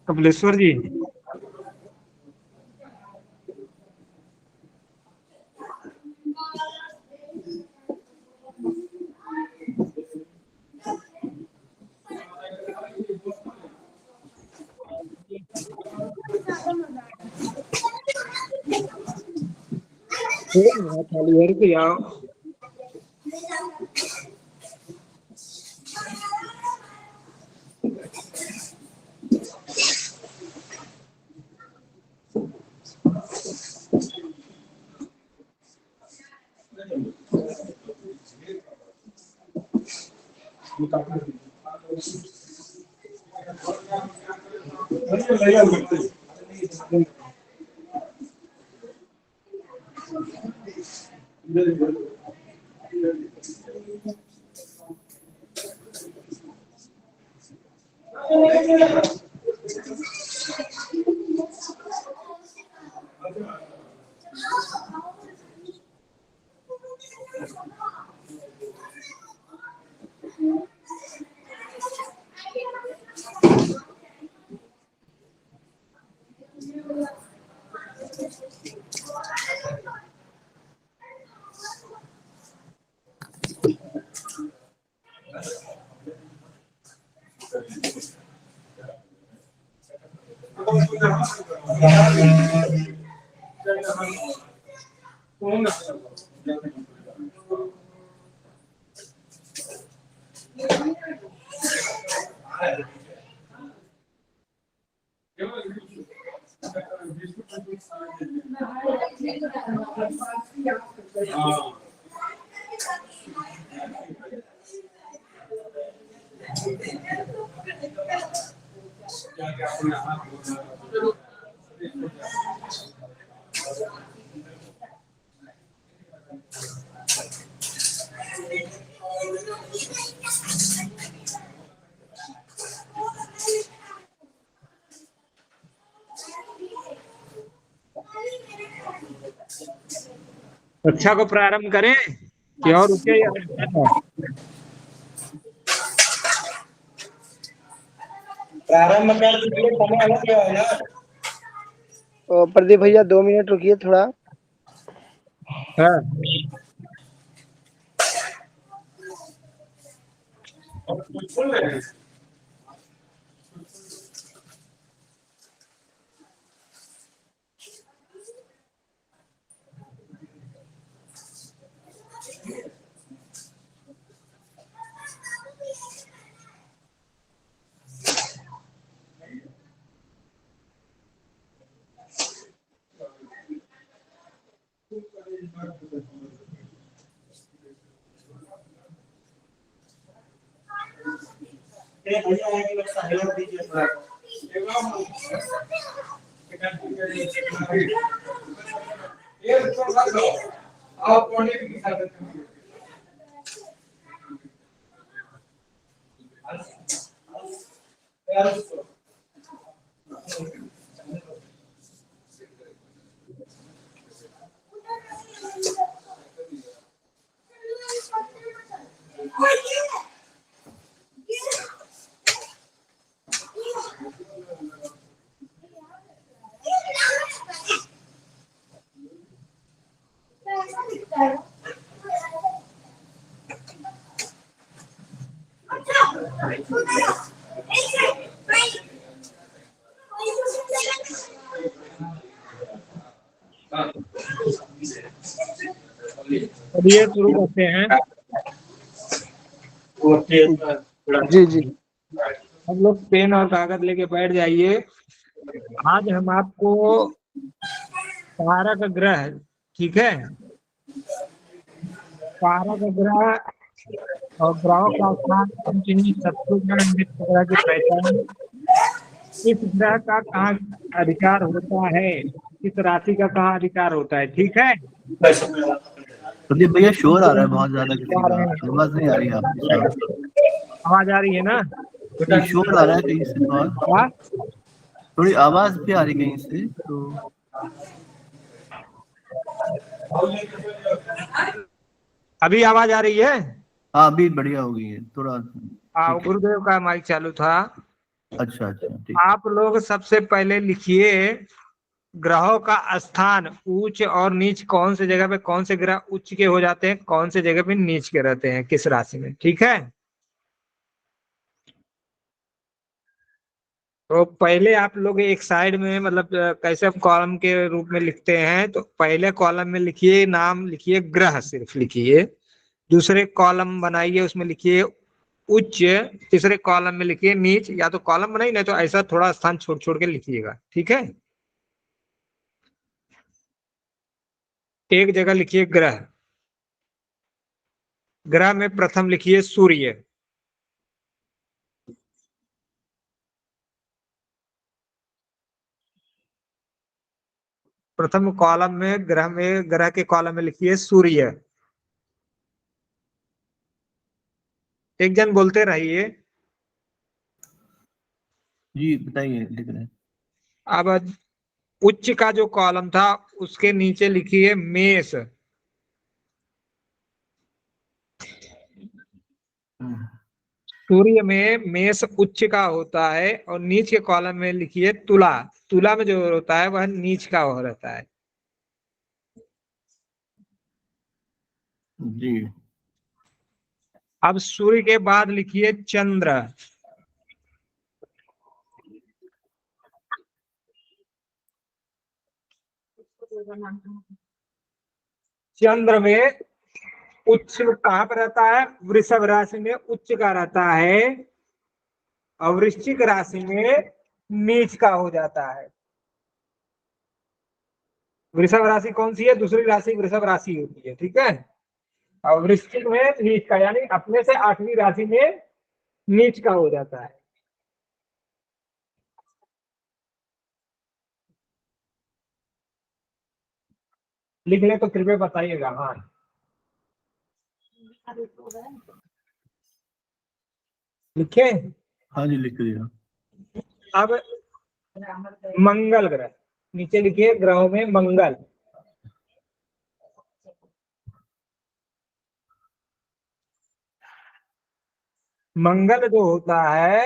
कपिलेश्वर जी। चालू है कि आओ। कक्षा को प्रारंभ करें कि और रुके? प्रारंभ कर दीजिए, समय हो गया है यार। प्रदीप भैया 2 मिनट रुकिए थोड़ा। हाँ। चलिए शुरू करते हैं। जी जी। हम लोग पेन और कागज लेके बैठ जाइए। आज हम आपको तारक ग्रह, ठीक है, तारक ग्रह और ग्रहों का स्थान, शत्रुग्रह ग्रह की पहचान, इस ग्रह का कहाँ अधिकार होता है, इस राशि का कहाँ अधिकार होता है, ठीक है। प्रदीप भैया शोर आ रहा है बहुत ज्यादा, किसी का आवाज नहीं आ रही है आपकी साफ। आवाज आ रही है ना? नहीं, शोर आ रहा है कहीं से, हाँ? थोड़ी आवाज भी आ रही कहीं से तो। अभी आवाज आ रही है? हाँ अभी बढ़िया हो गई है थोड़ा। हाँ, गुरुदेव का माइक चालू था। अच्छा अच्छा ठीक। आप लोग सबसे पहले लिखिए ग्रहों का स्थान, उच्च और नीच, कौन से जगह पे कौन से ग्रह उच्च के हो जाते हैं, कौन से जगह पे नीच के रहते हैं, किस राशि में। ठीक है, तो पहले आप लोग एक साइड में मतलब कैसे कॉलम के रूप में लिखते हैं, तो पहले कॉलम में लिखिए नाम, लिखिए ग्रह सिर्फ लिखिए। दूसरे कॉलम बनाइए, उसमें लिखिए उच्च। तीसरे कॉलम में लिखिए नीच, या तो कॉलम बनाइए नहीं तो ऐसा थोड़ा स्थान छोड़ छोड़ के लिखिएगा। ठीक है, एक जगह लिखिए ग्रह। ग्रह में प्रथम लिखिए सूर्य। प्रथम कॉलम में ग्रह के कॉलम में लिखिए सूर्य। एक जन बोलते रहिए। जी बताइए, लिख रहे हैं। अब उच्च का जो कॉलम था उसके नीचे लिखिए मेष। हम्म, सूर्य में मेष उच्च का होता है, और नीच के कॉलम में लिखिए तुला। तुला में जो होता है वह नीच का हो रहता है। जी अब सूर्य के बाद लिखिए चंद्र। चंद्र में उच्च कहाँ पर रहता है, वृषभ राशि में उच्च का रहता है, और वृश्चिक राशि में नीच का हो जाता है। वृषभ राशि कौन सी है, दूसरी राशि वृषभ राशि होती है। ठीक है, और वृश्चिक में नीच का, यानी अपने से 8वीं राशि में नीच का हो जाता है। लिख ले तो कृपया बताइएगा। हाँ, लिखे। हाँ जी, लिख दिया। अब मंगल ग्रह, नीचे लिखिए ग्रहों में मंगल। मंगल जो होता है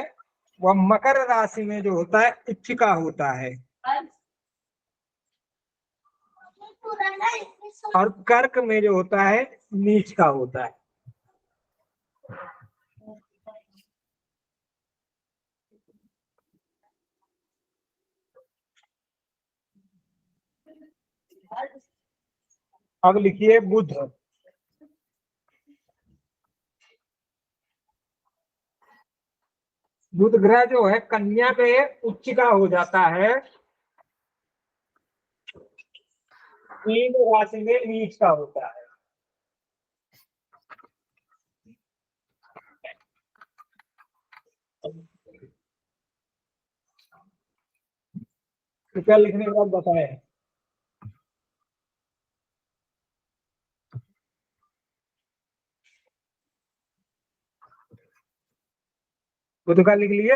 वह मकर राशि में जो होता है उच्च का होता है, और कर्क में जो होता है नीच का होता है। अब लिखिए बुध। बुध ग्रह जो है कन्या में उच्च का हो जाता है, मीन राशि में नीच का होता है। कृपया लिखने के बाद बताएं। बुध का लिख लिए।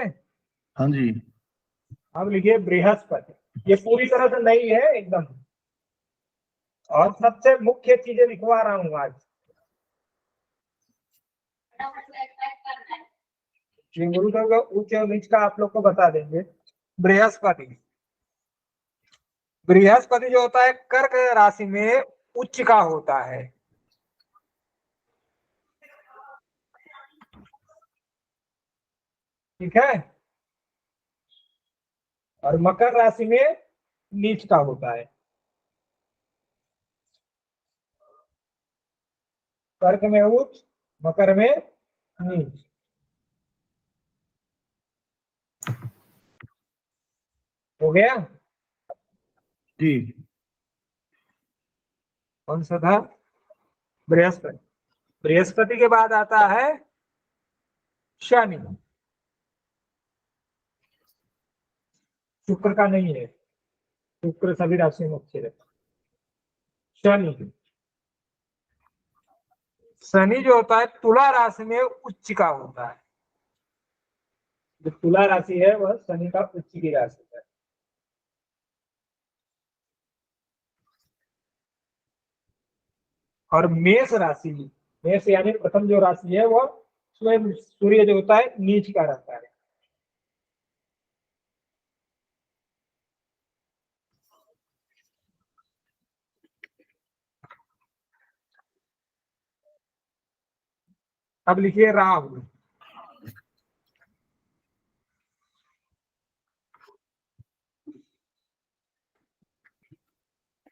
हाँ जी। अब लिखिए बृहस्पति। ये पूरी तरह से नहीं है एकदम, और सबसे मुख्य चीजें लिखवा रहा हूँ आज। गुरु का उच्च और नीच का आप लोग को बता देंगे। बृहस्पति, बृहस्पति जो होता है कर्क राशि में उच्च का होता है। ठीक है, और मकर राशि में नीच का होता है। कर्क में उच्च, मकर में नीच। हो गया। जी कौन सा था, बृहस्पति। बृहस्पति के बाद आता है शनि। शुक्र का नहीं है, शुक्र सभी राशि में अच्छे रहते। शनि, शनि जो होता है तुला राशि में उच्च का होता है। जो तुला राशि है वह शनि का उच्च की राशि है। और मेष राशि, मेष यानी प्रथम जो राशि है वह स्वयं सूर्य जो होता है नीच का रहता है। अब लिखिए राहु।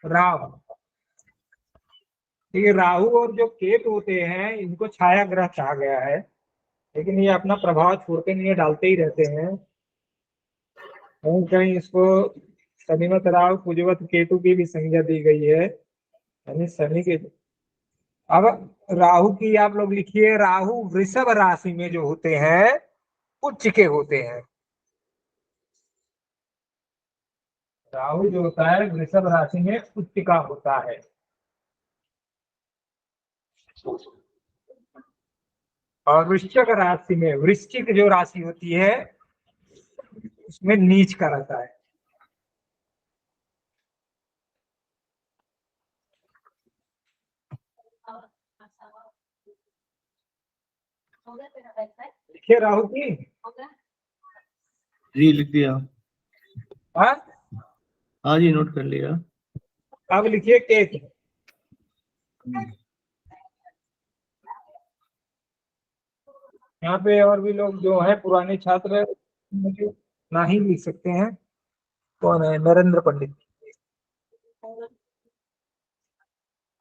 राहु, ठीक है। राहु और जो केतु होते हैं इनको छाया ग्रह कहा गया है, लेकिन ये अपना प्रभाव छोड़ते नहीं है, डालते ही रहते हैं। कहीं कहीं इसको शनिमत राहु कुजवत केतु की भी संज्ञा दी गई है, यानी शनि के। अब राहु की आप लोग लिखिए, राहु वृषभ राशि में जो होते हैं उच्च के होते हैं। राहु जो होता है वृषभ राशि में उच्च का होता है। और वृश्चिक राशि में, वृश्चिक जो राशि होती है उसमें नीच का रहता है। लिखिए राहु की। जी लिख दिया। हाँ, हाँ जी नोट कर लिया। अब लिखिए केतु। यहाँ पे और भी लोग जो है पुराने छात्र मुझे ना ही लिख सकते हैं। कौन है? नरेंद्र पंडित।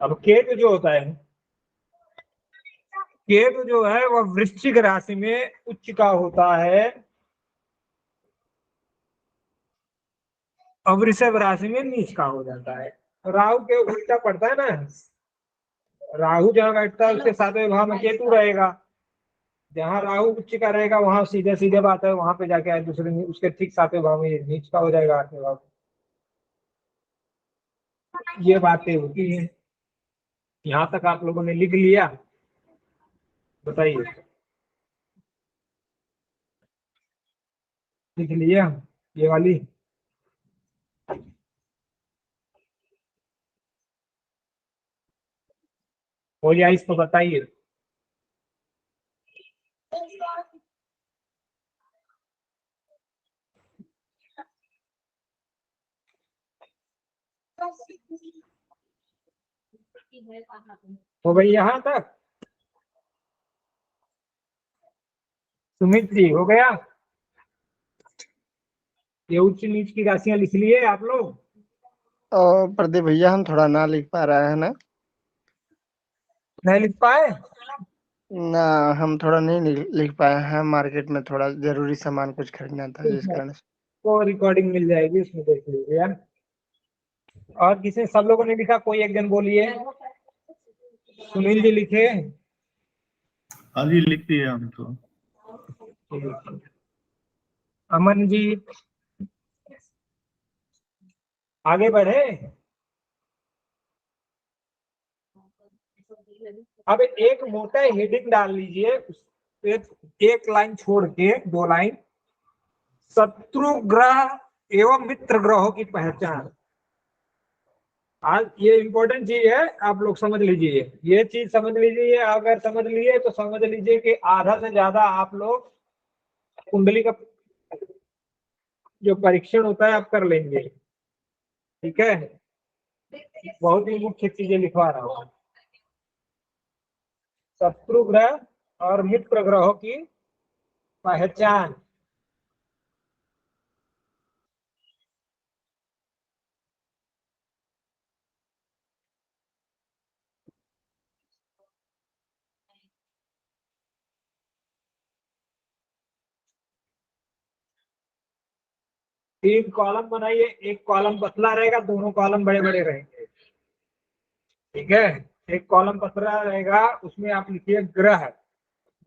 अब केतु जो होता है, केतु जो है वह वृश्चिक राशि में उच्च का होता है और वृषभ राशि में नीच का हो जाता है। राहु के उल्टा पड़ता है ना, राहु जहाँ बैठता है उसके सातवें भाव में केतु रहेगा। जहाँ राहु उच्च का रहेगा वहां सीधे सीधे बात है, वहां पे जाके दूसरे उसके ठीक सातवें भाव में नीच का हो जाएगा, आठवें भाव में। ये बातें होती हैं। यहाँ तक आप लोगों ने लिख लिया? बताइए, लिख लिया ये वाली? हो जाए इसको बताइए। हो गई यहाँ तक? सुमित जी हो गया? ये उच्च नीच की राशियां लिख लिए आप लोग? और प्रदीप भैया हम थोड़ा ना लिख पा रहे हैं ना। नहीं लिख पाए? ना, हम थोड़ा नहीं लिख पाए हैं, मार्केट में थोड़ा जरूरी सामान कुछ खरीदना था जिस कारण से। को रिकॉर्डिंग मिल जाएगी, उसमें देख लीजिए यार। और किसी, सब लोगों ने लिखा? कोई एक जन बोलिए। सुनील जी लिखे? हाँ जी लिख दिया हम तो। अमन जी आगे बढ़े। अब एक मोटा हेडिंग डाल लीजिए, उस पे एक लाइन छोड़ के, दो लाइन, शत्रु ग्रह एवं मित्र ग्रहों की पहचान। आज ये इंपॉर्टेंट चीज है, आप लोग समझ लीजिए, ये चीज समझ लीजिए। अगर समझ लिए तो समझ लीजिए कि आधा से ज्यादा आप लोग कुंडली का जो परीक्षण होता है आप कर लेंगे। ठीक है, बहुत ही मुख्य चीजें लिखवा रहा हूँ। शत्रु ग्रह और मित्र ग्रहों की पहचान। तीन कॉलम बनाइए, एक कॉलम पतला रहेगा, दोनों कॉलम बड़े बड़े रहेंगे। ठीक है, एक कॉलम पतला रहेगा उसमें आप लिखिए ग्रह,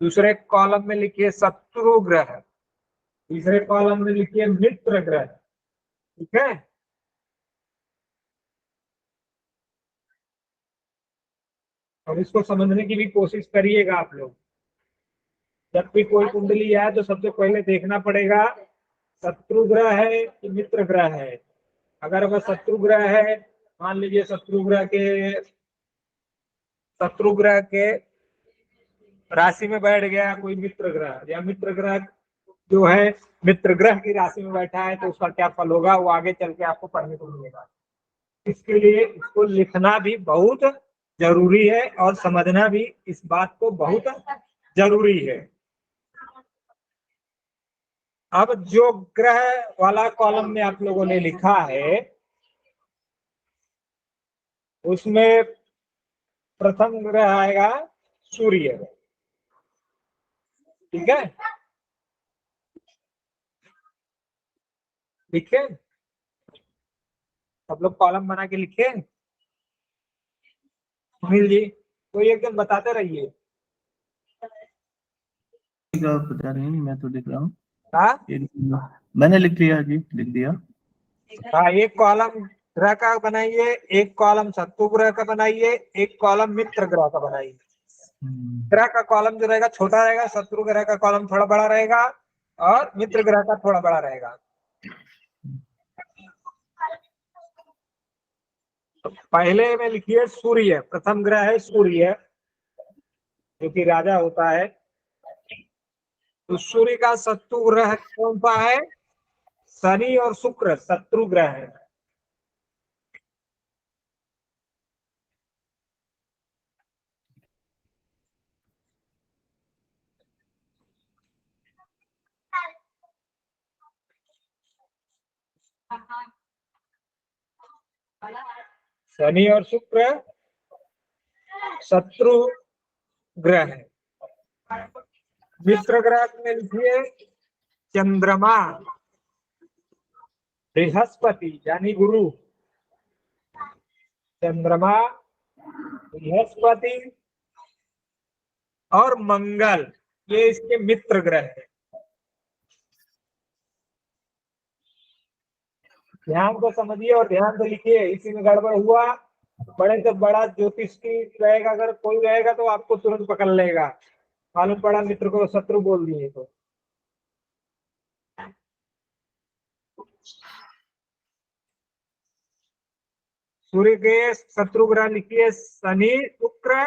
दूसरे कॉलम में लिखिए शत्रु ग्रह, तीसरे कॉलम में लिखिए मित्र ग्रह। ठीक है, अब इसको समझने की भी कोशिश करिएगा आप लोग। जब भी कोई कुंडली आए तो सबसे पहले देखना पड़ेगा शत्रु ग्रह है कि मित्र ग्रह है। अगर वह शत्रु ग्रह है, मान लीजिए शत्रु ग्रह के राशि में बैठ गया कोई मित्र ग्रह, या मित्र ग्रह जो है मित्र ग्रह की राशि में बैठा है, तो उसका क्या फल होगा वो आगे चल के आपको पढ़ने को मिलेगा। इसके लिए इसको लिखना भी बहुत जरूरी है और समझना भी इस बात को बहुत जरूरी है। अब जो ग्रह वाला कॉलम में आप लोगों ने लिखा है उसमें प्रथम ग्रह आएगा सूर्य, ठीक है, लिखे सब लोग कॉलम बना के लिखे। सुनील जी कोई एकदम बताते रहिए। का पता नहीं, मैं तो लिख रहा हूँ। हाँ मैंने लिख लिया जी, लिख दिया। हाँ, एक कॉलम ग्रह का बनाइए, एक कॉलम शत्रु ग्रह का बनाइए, एक कॉलम मित्र ग्रह का बनाइए। ग्रह का कॉलम जो रहेगा छोटा रहेगा, शत्रु ग्रह का कॉलम थोड़ा बड़ा रहेगा और मित्र ग्रह का थोड़ा बड़ा रहेगा। तो पहले में लिखिए सूर्य, प्रथम ग्रह है सूर्य जो कि राजा होता है। तो सूर्य का शत्रु ग्रह कौन सा है? शनि और शुक्र शत्रु ग्रह है। शनि और शुक्र शत्रु ग्रह है। मित्र ग्रह में लिखिए चंद्रमा, बृहस्पति यानी गुरु, चंद्रमा, बृहस्पति और मंगल, ये इसके मित्र ग्रह है। ध्यान को समझिए और ध्यान से लिखिए, इसी में गड़बड़ हुआ बड़े से बड़ा ज्योतिष की रहेगा, अगर कोई रहेगा तो आपको तुरंत पकड़ लेगा, मालूम पड़ा मित्र को शत्रु बोल दिए तो। सूर्य के शत्रु ग्रह लिखिए शनि शुक्र,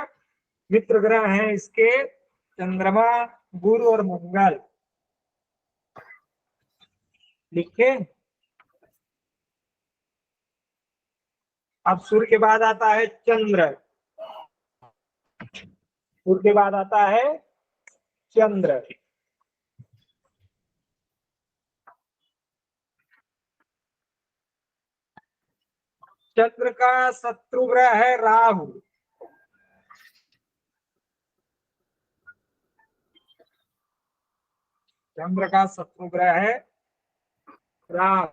मित्र ग्रह है इसके चंद्रमा, गुरु और मंगल, लिखे। अब सूर्य के बाद आता है चंद्र, सूर्य के बाद आता है चंद्र। चंद्र का शत्रु ग्रह है राहु, चंद्र का शत्रु ग्रह है राहु।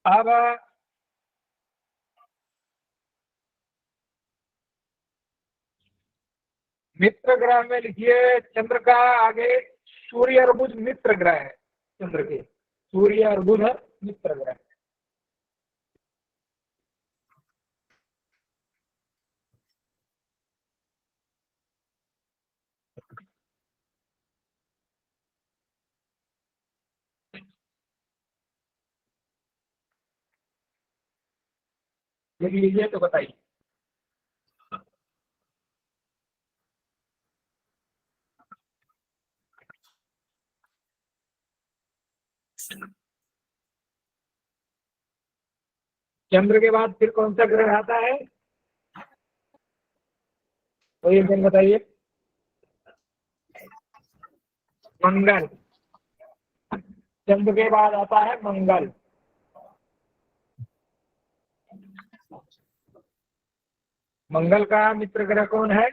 अब मित्र ग्रह में लिखिए चंद्र का आगे सूर्य और बुध मित्र ग्रह है, चंद्र के सूर्य और बुध मित्र ग्रह। लिख लीजिए तो बताइए। चंद्र के बाद फिर कौन सा ग्रह आता है? तो एक दिन बताइए। मंगल, चंद्र के बाद आता है मंगल। मंगल का मित्र ग्रह कौन है?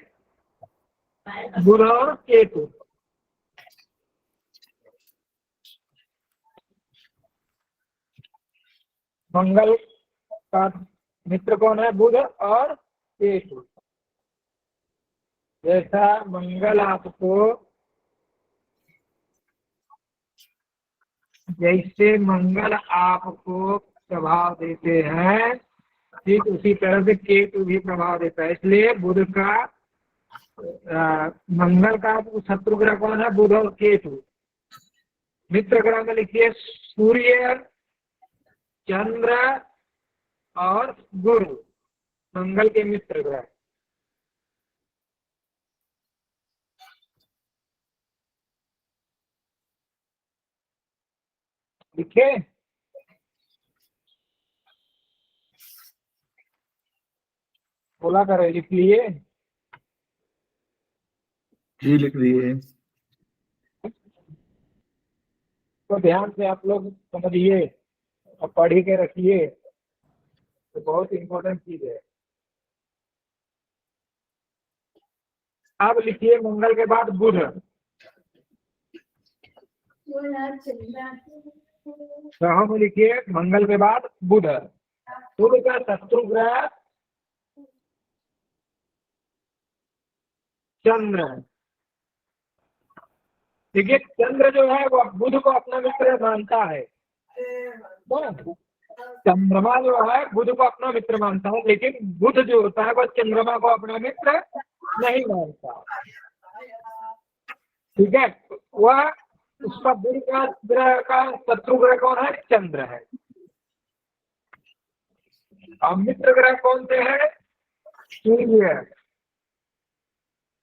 बुध और केतु। मंगल का मित्र कौन है? बुध और केतु। जैसा मंगल आपको, जैसे मंगल आपको प्रभाव देते हैं ठीक उसी तरह से केतु भी प्रभाव देता है। इसलिए बुध का मंगल का शत्रु ग्रह कौन है? बुध और केतु। मित्र ग्रह में लिखिए सूर्य, चंद्र और गुरु, मंगल के मित्र ग्रह। लिखे? बोला करे, लिख लिए? जी लिख दिए। तो ध्यान से आप लोग समझिए और पढ़ के रखिए, तो बहुत इंपॉर्टेंट चीज है। अब लिखिए मंगल के बाद बुध। ग्रहों में लिखिए मंगल के बाद बुध। बुध का शत्रु ग्रह चंद्र। देखिए चंद्र जो है वो बुध को अपना मित्र मानता है। तो चंद्रमा जो है बुध को अपना मित्र मानता है, लेकिन बुध जो होता है वो चंद्रमा को अपना मित्र नहीं मानता। ठीक है, वह उसका बुध का ग्रह का शत्रु ग्रह कौन है? चंद्र है। और मित्र ग्रह कौन से है? सूर्य।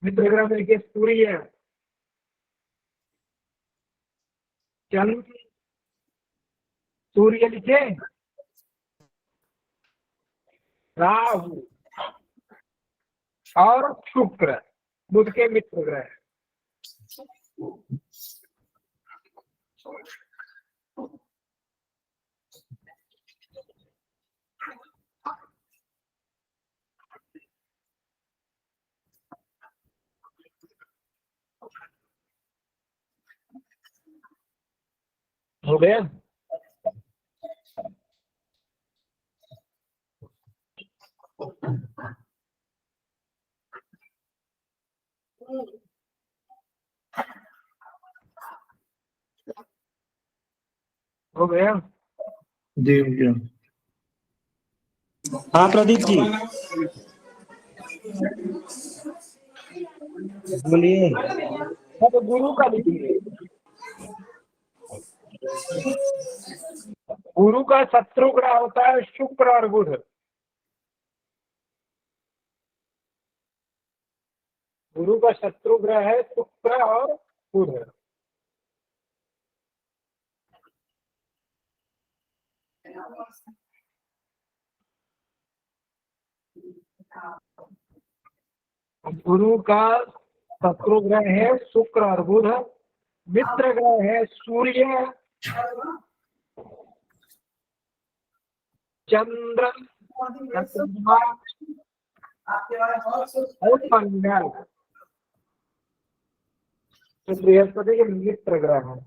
मित्र ग्रह में देखिए सूर्य, चंद्र, सूर्य लिखे, राहु और शुक्र बुध के मित्र ग्रह। हो गया? हो गया? जी हो गया। हाँ प्रदीप जी बोलिए। अब गुरु का लिखिए। गुरु का शत्रु ग्रह होता है शुक्र और बुध। गुरु का शत्रु ग्रह है शुक्र और बुध। गुरु का शत्रु ग्रह है शुक्र और बुध। मित्र ग्रह है सूर्य, चंद्र, चंद्रमा और मंगल। तो बृहस्पति के मित्र ग्रह है।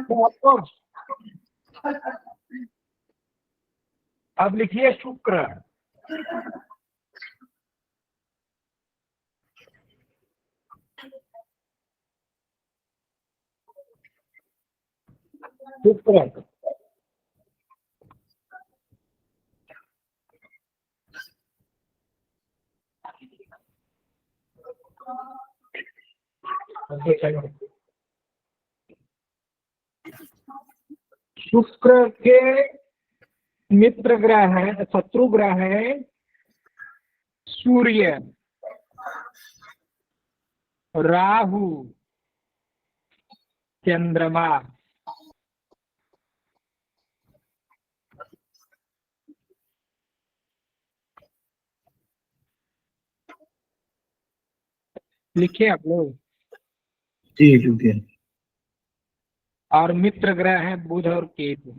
तो आपको अब लिखिए शुक्र। शुक्र शुक्र के मित्र ग्रह है, शत्रु ग्रह है सूर्य, राहु, चंद्रमा। लिखिए आप लोग। जी लिख दिया। और मित्र ग्रह है बुध और केतु।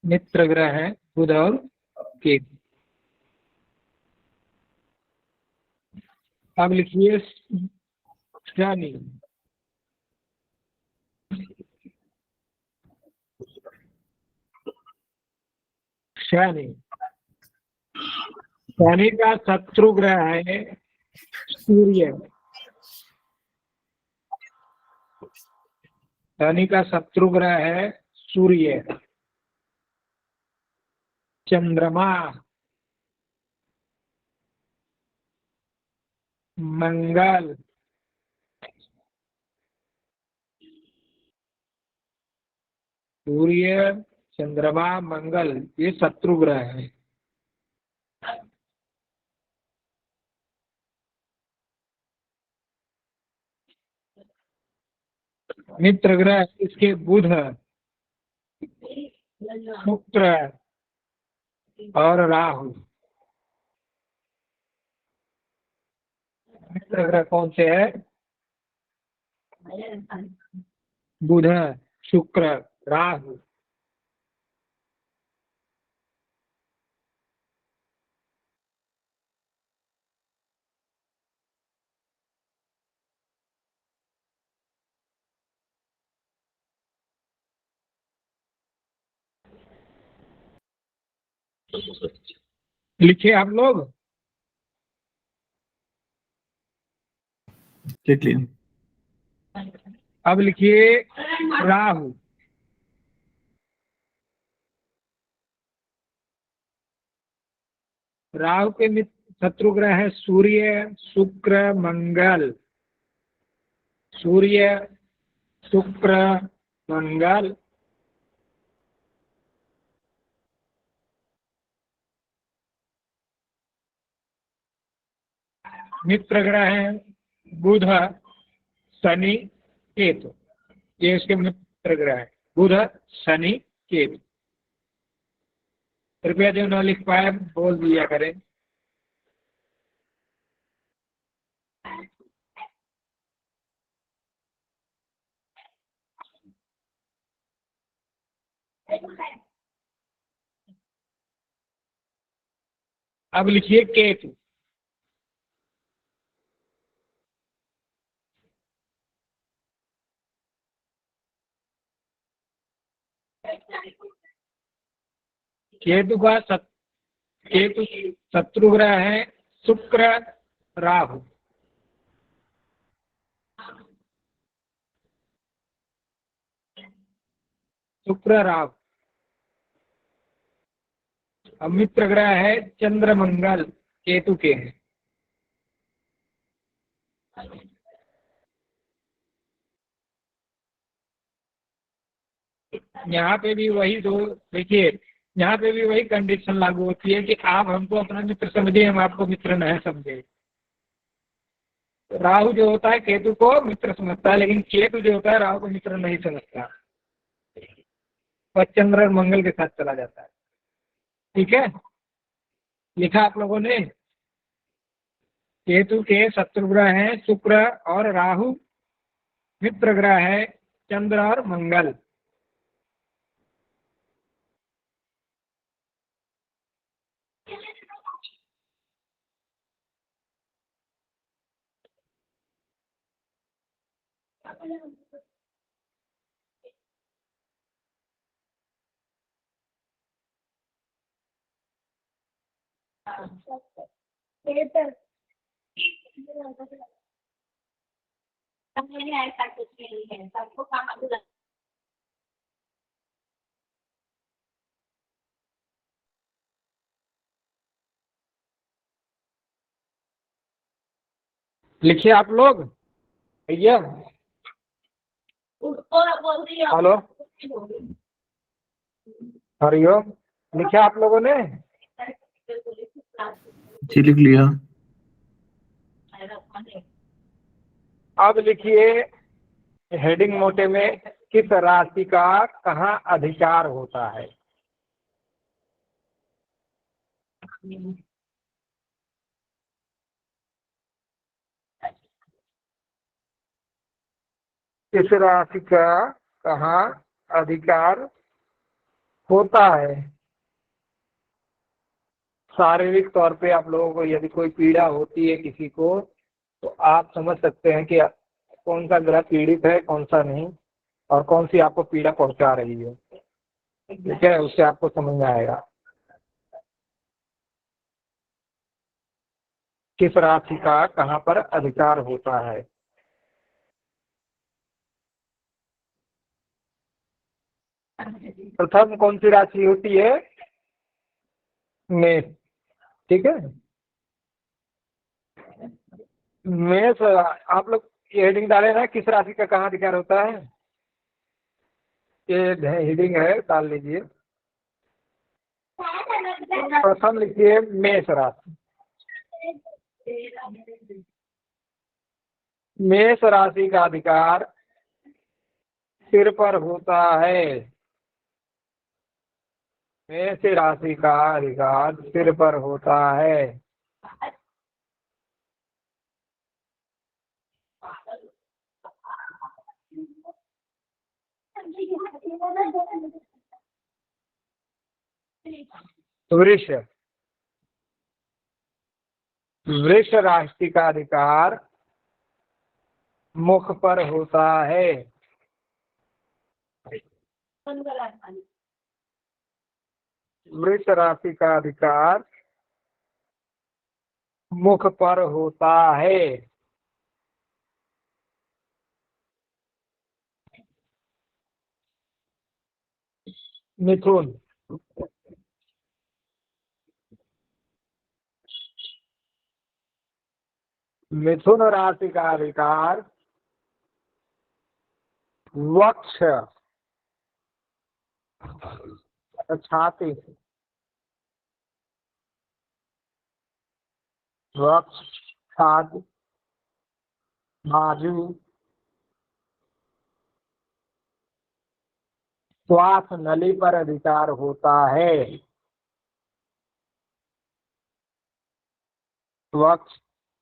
मित्र ग्रह है बुध और केतु। अब लिखिए शनि। शनि, शनि का शत्रु ग्रह है सूर्य। शनि का शत्रु ग्रह है सूर्य, चंद्रमा मंगल, सूर्य, चंद्रमा, मंगल ये शत्रु ग्रह है। मित्र ग्रह इसके बुध, शुक्र और राहु। मित्र ग्रह कौन से है? बुध, शुक्र, राहु। लिखिए आप लोग। लिख लिया। अब लिखिए राहु। राहु के मित्र शत्रु ग्रह है सूर्य, शुक्र, मंगल। सूर्य, शुक्र, मंगल। मित्र ग्रह है बुध, शनि, केतु। ये इसके मित्र ग्रह है, बुध, शनि, केतु। कृपया जो न लिख पाए बोल दिया करें। अब लिखिए केतु। केतु शत्रु ग्रह है शुक्र, राहु। शुक्र, राहु। अब मित्र ग्रह है चंद्र, मंगल, केतु के हैं। यहाँ पे भी वही दो, देखिए यहाँ पे भी वही कंडीशन लागू होती है कि आप हमको अपना मित्र समझिए, हम आपको मित्र नहीं समझे। राहु जो होता है केतु को मित्र समझता है, लेकिन केतु जो होता है राहु को मित्र नहीं समझता, वह चंद्र और मंगल के साथ चला जाता है। ठीक है, लिखा आप लोगों ने। केतु के शत्रु ग्रह हैं शुक्र और राहु, मित्र ग्रह है चंद्र और मंगल। लिखिए आप लोग भैया। हेलो, हरिओम। लिखा आप लोगों ने? जी लिख लिया। अब लिखिए हेडिंग मोटे में, किस राशि का कहाँ अधिकार होता है? किस राशि का कहाँ अधिकार होता है? शारीरिक तौर पे आप लोगों को यदि कोई पीड़ा होती है किसी को, तो आप समझ सकते हैं कि कौन सा ग्रह पीड़ित है, कौन सा नहीं, और कौन सी आपको पीड़ा पहुंचा रही है। ठीक है, उससे आपको समझ में आएगा किस राशि का कहाँ पर अधिकार होता है। प्रथम कौन सी राशि होती है? मेष। ठीक है, मेष, आप लोग ये हेडिंग डाले ना, किस राशि का कहाँ अधिकार होता है, ये हेडिंग है, डाल लीजिए। प्रथम लिखिए मेष राशि। मेष राशि का अधिकार सिर पर होता है। मेष राशि का अधिकार सिर पर होता है। वृष, वृष राशि का अधिकार मुख पर होता है। वृष राशि का अधिकार मुख पर होता है। मिथुन, मिथुन राशि का अधिकार वक्ष, छाती, वक्ष, छाती, बाजू, श्वास नली पर अधिकार होता है। वक्ष,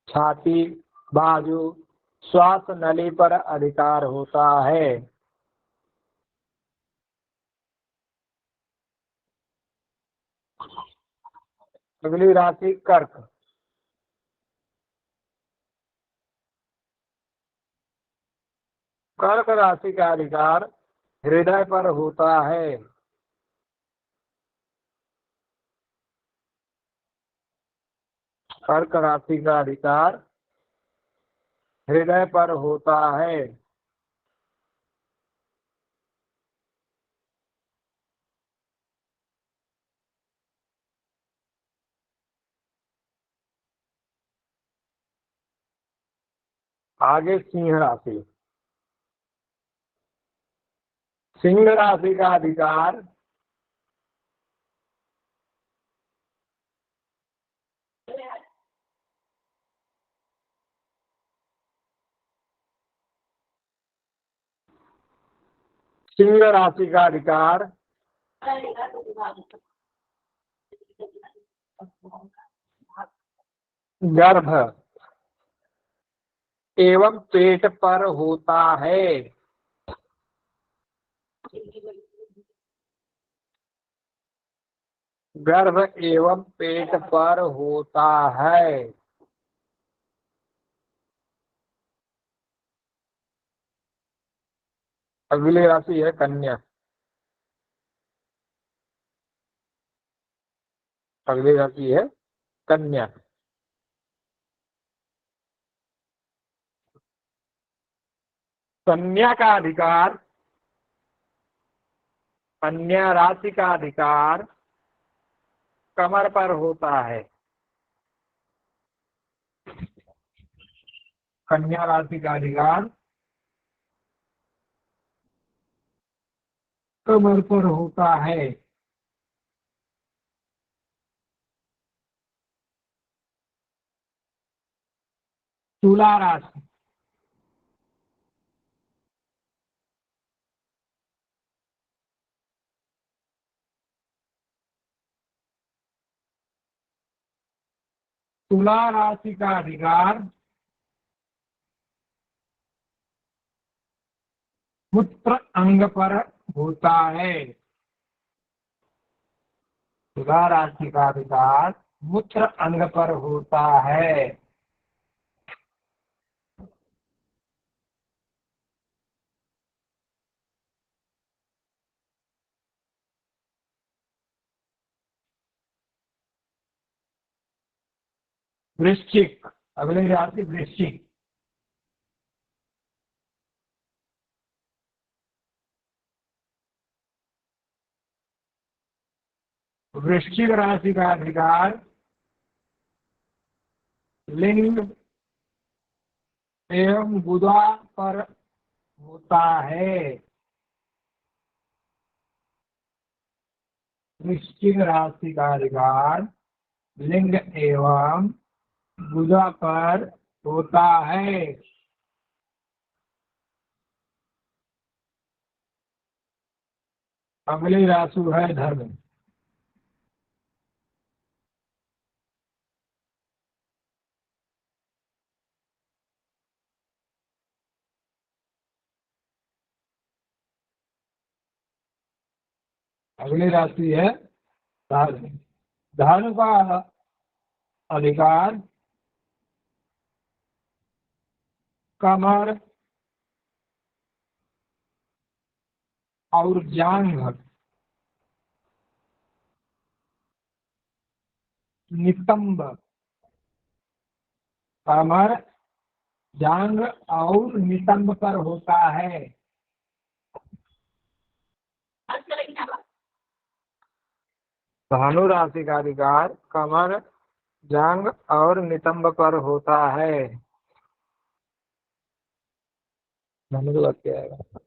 छाती, बाजू, श्वास नली पर अधिकार होता है। अगली राशि कर्क। कर्क राशि का अधिकार हृदय पर होता है। कर्क राशि का अधिकार हृदय पर होता है। आगे सिंह राशि। सिंह राशि का अधिकार सिंह राशि का अधिकार गर्भ एवं पेट पर होता है। गर्भ एवं पेट पर होता है। अगली राशि है कन्या। अगली राशि है कन्या। कन्या का अधिकार, कन्या राशि का अधिकार कमर पर होता है। कन्या राशि का अधिकार कमर पर होता है। तुला राशि। तुला राशि का अधिकार मूत्र अंग पर होता है। तुला राशि का अधिकार मूत्र अंग पर होता है। वृश्चिक। अगली राशि वृश्चिक। वृश्चिक राशि का अधिकार लिंग एवं बुधा पर होता है। वृश्चिक राशि का अधिकार लिंग एवं बुधा पर होता है। अगली राशि है धर्म। अगली राशि है धर्म। धर्म का अधिकार कमर और जांघ, नितंब, कमर, जांघ और नितंब पर होता है। धनु राशि का अधिकार कमर, जांघ और नितंब पर होता है। धनु के बाद क्या आएगा?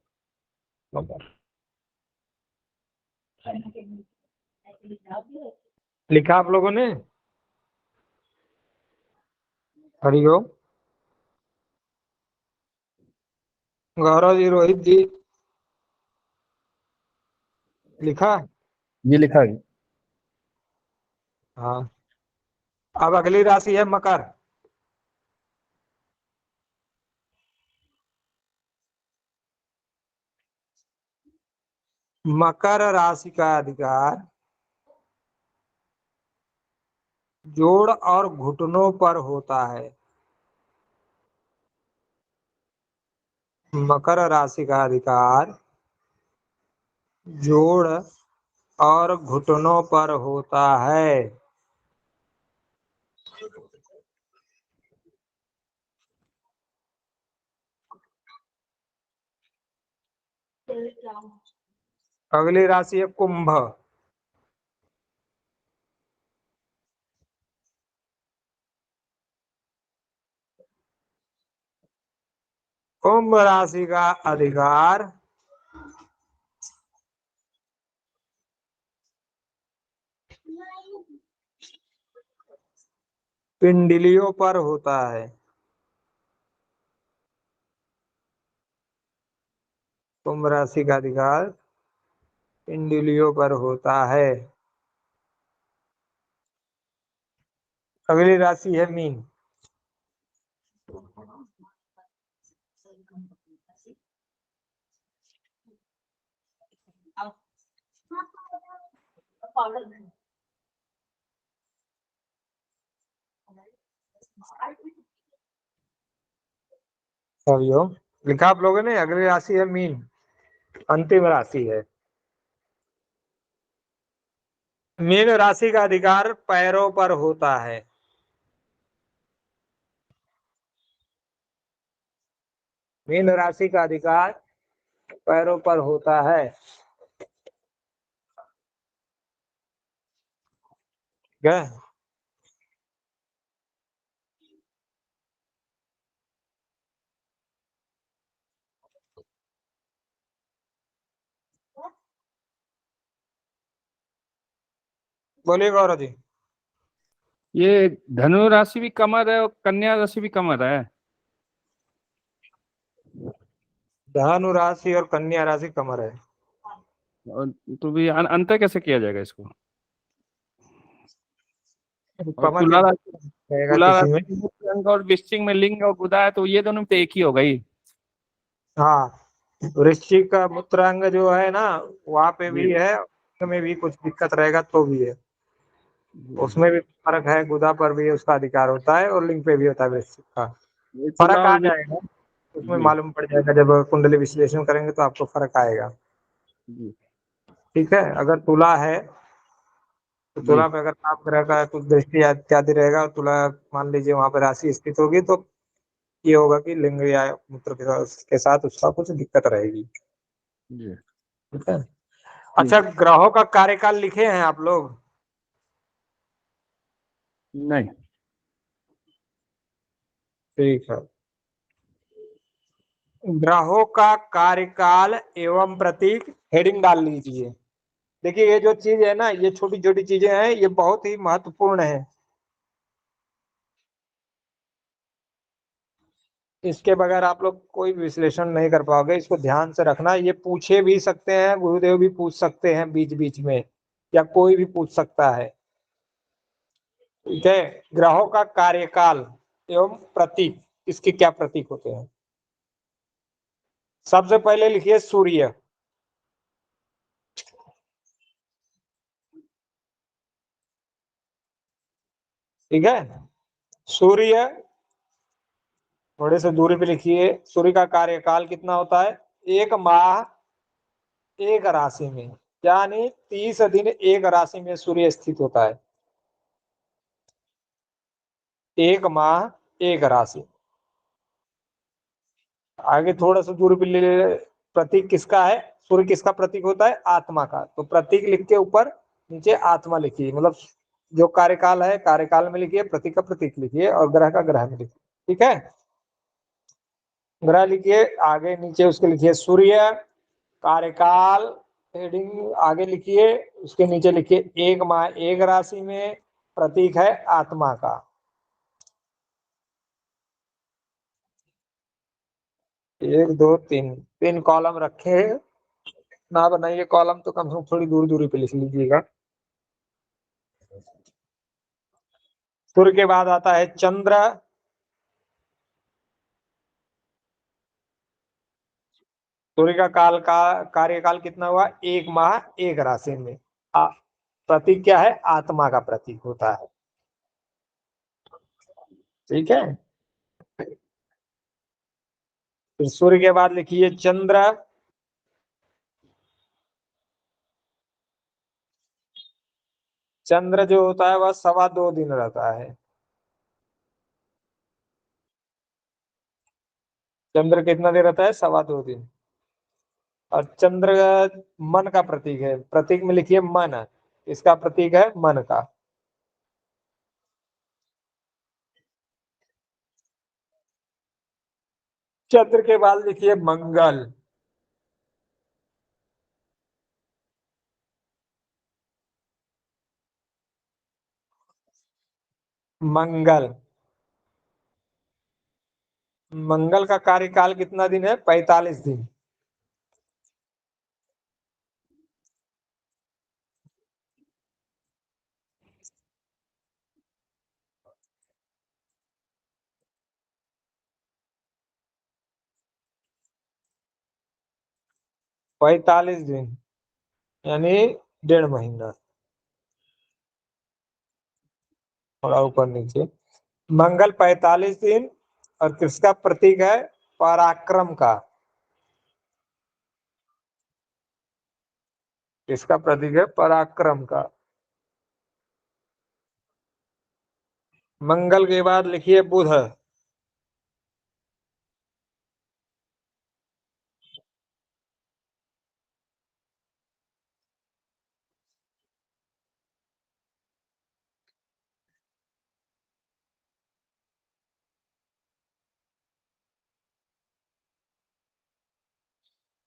लिखा आप लोगों ने? हरिओम। गौरव जी, रोहित जी, लिखा? ये लिखा है। हाँ। अब अगली राशि है मकर। मकर राशि का अधिकार जोड़ और घुटनों पर होता है। मकर राशि का अधिकार जोड़ और घुटनों पर होता है। अगली राशि है कुंभ। कुंभ राशि का अधिकार पिंडलियों पर होता है। कुंभ राशि का अधिकार पिंडलियों पर होता है। अगली राशि है मीन। हरिओम। लिखा आप लोगों ने? अगली राशि है मीन, अंतिम राशि है। मीन राशि का अधिकार पैरों पर होता है। मीन राशि का अधिकार पैरों पर होता है। गए? बोलिए गौरव जी। ये धनु राशि भी कमर है और कन्या राशि भी कमर है। धनु राशि और कन्या राशि कमर है। और तो भी अंतर कैसे किया जाएगा इसको? और कमर के रहेगा तुला किसी में। राशि में रंग और वृश्चिक में लिंग और बुधा है, तो ये दोनों में तो एक ही हो गई। हाँ, वृश्चिक का मूत्रांग जो है ना, वहाँ पे भी जी है, उसमें भी कुछ दिक्कत रहेगा तो भी है। जी। उसमें भी फर्क है, गुदा पर भी उसका अधिकार होता है और लिंग पे भी होता है वृश्चिक का। ये तुला फर्क आ और जाएगा, उसमें जी मालूम पड़ जाएगा जब कुंडली विश्लेषण करेंगे तो आपको फर्क आएगा। जी ठीक है। अगर तुला है तो जी तुला पे अगर आप ग्रह का कुछ दृष्टि इत्यादि रहेगा और तुला मान लीजिए वहां पर राशि स्थित होगी तो ये होगा कि लिंग या मूत्र के साथ उसका कुछ दिक्कत रहेगी। जी। ठीक है। ठीक अच्छा, है। ग्रहों का कार्यकाल लिखे हैं आप लोग? नहीं। ठीक है। ग्रहों का कार्यकाल एवं प्रतीक हेडिंग डाल लीजिए। देखिए ये जो चीज है ना, ये छोटी छोटी चीजें हैं, ये बहुत ही महत्वपूर्ण है। इसके बगैर आप लोग कोई विश्लेषण नहीं कर पाओगे, इसको ध्यान से रखना। ये पूछे भी सकते हैं, गुरुदेव भी पूछ सकते हैं बीच बीच में, या कोई भी पूछ सकता है। ठीक है, ग्रहों का कार्यकाल एवं प्रतीक, इसके क्या प्रतीक होते हैं। सबसे पहले लिखिए सूर्य। ठीक है, सूर्य थोड़े से दूरी पे लिखिए। सूर्य का कार्यकाल कितना होता है, 1 माह 1 राशि में, यानी 30 दिन 1 राशि में सूर्य स्थित होता है। 1 माह 1 राशि। आगे थोड़ा सा दूरी पे प्रतीक किसका है, सूर्य किसका प्रतीक होता है, आत्मा का। तो प्रतीक लिख के ऊपर नीचे आत्मा लिखिए, मतलब जो कार्यकाल है कार्यकाल में लिखिए, प्रतीक का प्रतीक लिखिए, और ग्रह का ग्रह में लिखिए। ठीक है, ग्रह लिखिए, आगे नीचे उसके लिखिए सूर्य, कार्यकाल हेडिंग आगे लिखिए, उसके नीचे लिखिए 1 माह 1 राशि में, प्रतीक है आत्मा का। 1 2 3 कॉलम रखे ना, बनाइए कॉलम तो कम से कम थोड़ी दूर दूरी पे लिख लीजिएगा। सूर्य के बाद आता है चंद्र। सूर्य का कार्यकाल कितना हुआ, 1 माह 1 राशि में। प्रतीक क्या है, आत्मा का प्रतीक होता है। ठीक है, फिर सूर्य के बाद लिखिए चंद्र। चंद्र जो होता है वह 2.25 दिन रहता है। चंद्र कितना दिन रहता है, 2.25 दिन। और चंद्र मन का प्रतीक है, प्रतीक में लिखिए मन। इसका प्रतीक है मन का। चंद्र के बाद लिखिए मंगल। मंगल, मंगल का कार्यकाल कितना दिन है, 45 दिन। 45 दिन यानी 1.5 महीना, थोड़ा ऊपर नीचे। मंगल 45 दिन, और किसका प्रतीक है, पराक्रम का। किसका प्रतीक है, पराक्रम का। मंगल के बाद लिखिए बुध।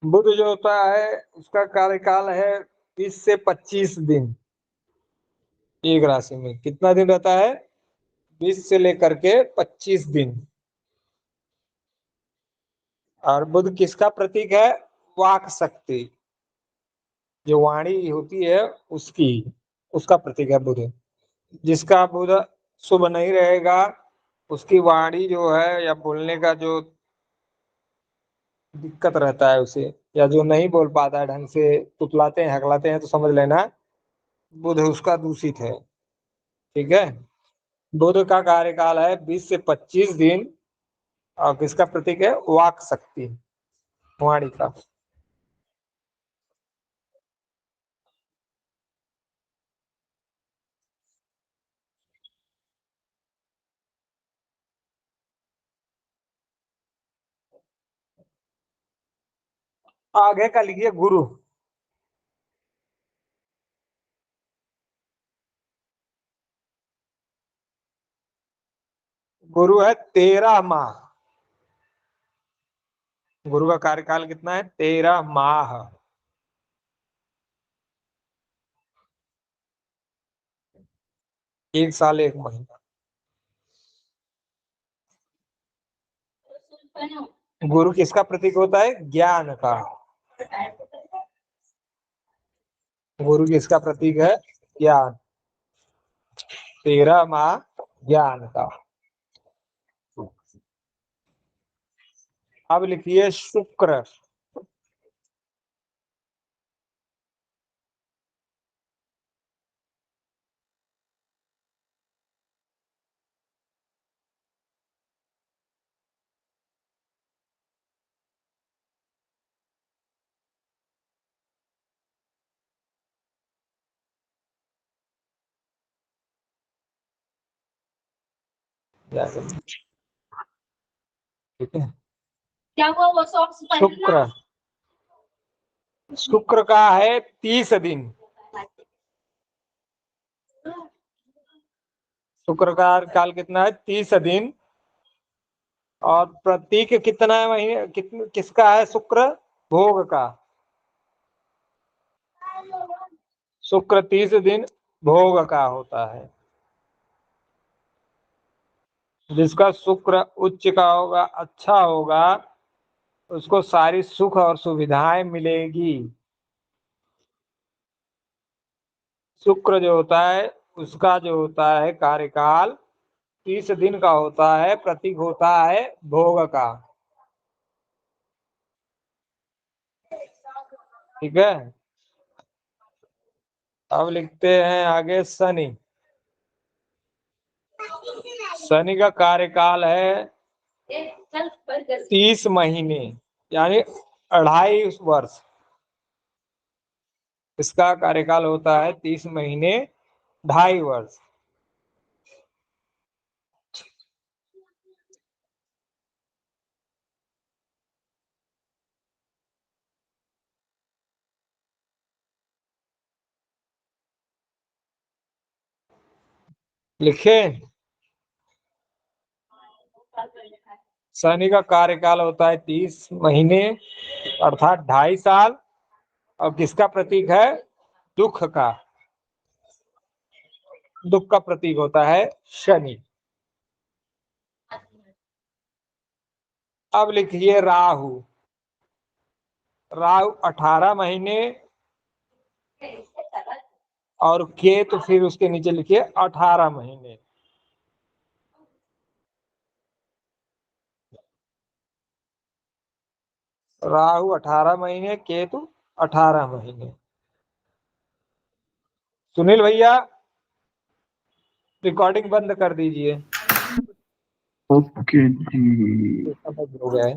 बुध जो होता है उसका कार्यकाल है 20 से 25 दिन। 1 राशि में कितना दिन रहता है, 20 से लेकर के 25 दिन। और बुध किसका प्रतीक है, वाक शक्ति, जो वाणी होती है उसकी, उसका प्रतीक है बुध। जिसका बुध शुभ नहीं रहेगा, उसकी वाणी जो है या बोलने का जो दिक्कत रहता है उसे, या जो नहीं बोल पाता है ढंग से, तुतलाते हैं हकलाते हैं, तो समझ लेना बुध उसका दूषित है। ठीक है, बुध का कार्यकाल है 20 से 25 दिन, और किसका प्रतीक है, वाक शक्ति, वाणी का। आगे का लिखिए गुरु। गुरु है 13 माह गुरु का कार्यकाल कितना है? 13 माह। एक साल 1 महीना। गुरु किसका प्रतीक होता है? ज्ञान का। गुरु किसका प्रतीक है? ज्ञान। 13 माह ज्ञान का। अब लिखिए शुक्र। ठीक है, क्या हुआ वो सॉक्स शुक्र। शुक्र का है 30 दिन। शुक्र का काल कितना है? 30 दिन। और प्रतीक कितना है महीने किसका है? शुक्र भोग का। शुक्र 30 दिन भोग का होता है। जिसका शुक्र उच्च का होगा, अच्छा होगा, उसको सारी सुख और सुविधाएं मिलेगी। शुक्र जो होता है उसका जो होता है कार्यकाल 30 दिन का होता है। प्रतीक होता है भोग का। ठीक है, अब लिखते हैं आगे शनि। शनि का कार्यकाल है 30 महीने, यानी 2.5 वर्ष। इसका कार्यकाल होता है 30 महीने 2.5 वर्ष। लिखे, शनि का कार्यकाल होता है 30 महीने अर्थात 2.5 साल। और किसका प्रतीक है? दुख का। दुख का प्रतीक होता है शनि। अब लिखिए राहु। राहु 18 महीने और केतु फिर उसके नीचे लिखिए 18 महीने। राहु 18 महीने, केतु 18 महीने। सुनील भैया रिकॉर्डिंग बंद कर दीजिए। ओके जी। हो गया है।